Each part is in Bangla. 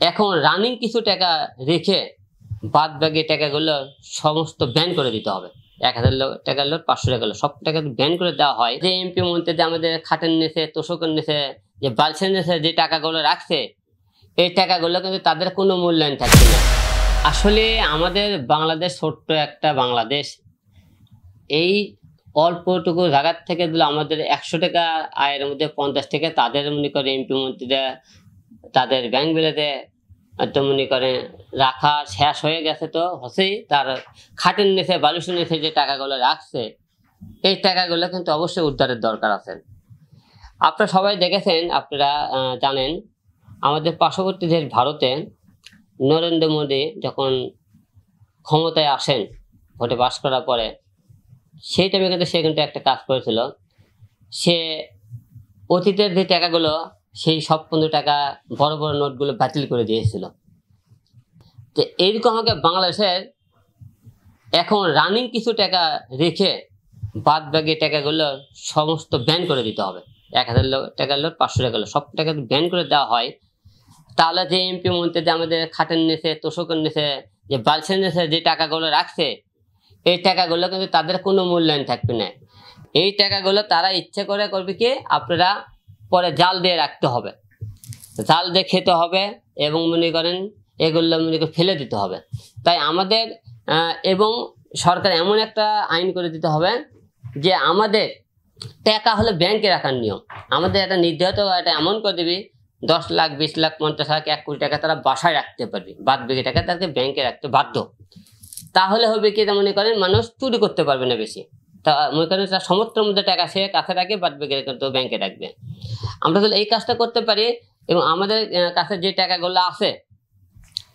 এখন রানিং কিছু টাকা রেখে বাদ বাকি টাকাগুলো সমস্ত ব্যান করে দিতে হবে। 1000 টাকার লোড, 500 টাকার লোড, সব টাকা ব্যান করে দেওয়া হয়। যে এমপি মন্ত্রী আমাদের খাটের নিচে, তোষকের নিচে, যে বালসের নিচে যে টাকাগুলো রাখছে, এই টাকাগুলো কিন্তু তাদের কোনো মূল্যায়ন থাকছে না। আসলে আমাদের বাংলাদেশ ছোট্ট একটা বাংলাদেশ, এই অল্পটুকু জায়গার থেকে দিল আমাদের 100 টাকা আয়ের মধ্যে 50 টাকা তাদের মনে করে এমপি মন্ত্রীরা তাদের ব্যাংক বেলাতে তো মনে করে রাখা শেষ হয়ে গেছে। তো হচ্ছেই তার খাটের নিচে, বালুসের নিচে যে টাকাগুলো রাখছে, এই টাকাগুলো কিন্তু অবশ্যই উদ্ধারের দরকার আছে। আপনারা সবাই দেখেছেন, আপনারা জানেন, আমাদের পার্শ্ববর্তী দেশ ভারতে নরেন্দ্র মোদী যখন ক্ষমতায় আসেন, ভোটে পাস করার পরে, সেই টাইমে কিন্তু সে কিন্তু একটা কাজ করেছিল। সে অতীতের যে টাকাগুলো, সেই সব 15 টাকা বড় বড় নোটগুলো বাতিল করে দিয়েছিল। তো এইরকম আমাকে বাংলাদেশের এখন রানিং কিছু টাকা রেখে বাদ বাকি টাকাগুলো সমস্ত ব্যান করে দিতে হবে। 1000 টাকার লোড, 500 টাকার লোড, সব টাকা ব্যান করে দেওয়া হয়। তাহলে যে এমপি মন্ত্রী আমাদের খাটের নিচে, তোষকের নিচে, যে বালসের নিচে যে টাকাগুলো রাখছে, এই টাকাগুলো কিন্তু তাদের কোনো মূল্যায়ন থাকবে না। এই টাকাগুলো তারা ইচ্ছে করে করবে কি, আপনারা পরে জাল দিয়ে রাখতে হবে, জাল দিয়ে খেতে হবে, এবং মনে করেন এগুলো মনে করে ফেলে দিতে হবে। তাই আমাদের এবং সরকার এমন একটা আইন করে দিতে হবে যে আমাদের টাকা হলে ব্যাংকে রাখার নিয়ম। আমাদের একটা নির্ধারিত একটা এমন করে দিবি, 10 লাখ, 20 লাখ, 50 লাখ, 1 কোটি টাকা তারা বাসায় রাখতে পারবে, বাদ বাকি টাকা তাদেরকে ব্যাংকে রাখতে বাধ্য। তাহলে হবে কি, মনে করেন মানুষ চুরি করতে পারবে না বেশি। তা মনে করেন তার সমস্ত মধ্যে টাকা সে কাছে রাখে, বাদ বাকি কিন্তু ব্যাংকে রাখবে। আমরা যদি এই কাজটা করতে পারি, এবং আমাদের কাছে যে টাকাগুলো আছে,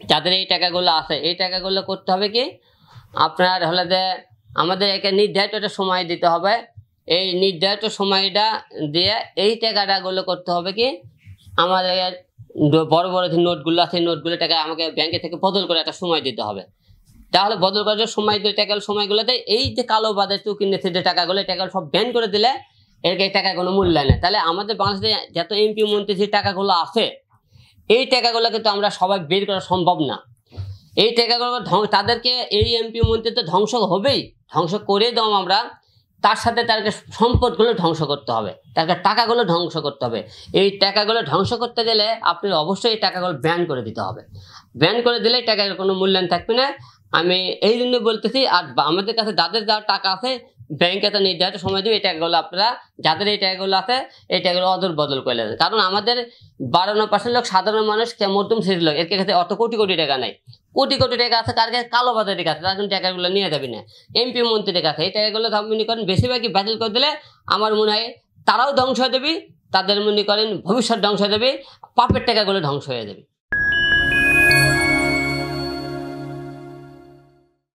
যাদের এই টাকাগুলো আছে, এই টাকাগুলো করতে হবে কি, আপনার হলে যে আমাদের একটা নির্ধারিত একটা সময় দিতে হবে। এই নির্ধারিত সময়টা দিয়ে এই টাকাটাগুলো করতে হবে কি, আমাদের বড় বড় যে নোটগুলো আছে, নোটগুলো টাকা আমাকে ব্যাংকে থেকে বদল করে একটা সময় দিতে হবে। তাহলে বদল করার সময় দিয়ে টাকাগুলো সময়গুলোতে এই যে কালো বাজার চুকির নিচে যে টাকাগুলো, টাকাগুলো সব ব্যান করে দিলে এর এই টাকাগুলো মূল্যায়ন নেই। তাহলে আমাদের বাংলাদেশে যত এমপি মন্ত্রী যে টাকাগুলো আছে, এই টাকাগুলো কিন্তু আমরা সবাই বের করা সম্ভব না। এই টাকাগুলো তাদেরকে, এই এমপি মন্ত্রী তো ধ্বংস হবেই, ধ্বংস করে দাও আমরা, তার সাথে তাদেরকে সম্পদগুলো ধ্বংস করতে হবে, তাদেরকে টাকাগুলো ধ্বংস করতে হবে। এই টাকাগুলো ধ্বংস করতে গেলে আপনি অবশ্যই এই টাকাগুলো ব্যান করে দিতে হবে। ব্যান করে দিলে টাকার কোনো মূল্যায়ন থাকবে না। আমি এই জন্য বলতেছি, আর আমাদের কাছে যাদের যার টাকা আছে, ব্যাংকে তো নির্ধারিত সময় দেবে, এই টাকাগুলো আপনারা, যাদের এই টাকাগুলো আছে, এই টাকাগুলো অদল বদল করে দেন। কারণ আমাদের 52% লোক সাধারণ মানুষ, মধ্যম শ্রেণীর লোক, এর কাছে অত কোটি কোটি টাকা নাই। কোটি কোটি টাকা আছে কার কাছে, কালো বাজারের কাছে, তার কিন্তু টাকাগুলো নিয়ে যাবে না। এমপি মন্ত্রীর কাছে এই টাকাগুলো মনে করেন বেশিরভাগই বাতিল করে দিলে আমার মনে হয় তারাও ধ্বংস হয়ে যাবে, তাদের মনে করেন ভবিষ্যৎ ধ্বংস হয়ে যাবে, পাপের টাকাগুলো ধ্বংস হয়ে যাবে।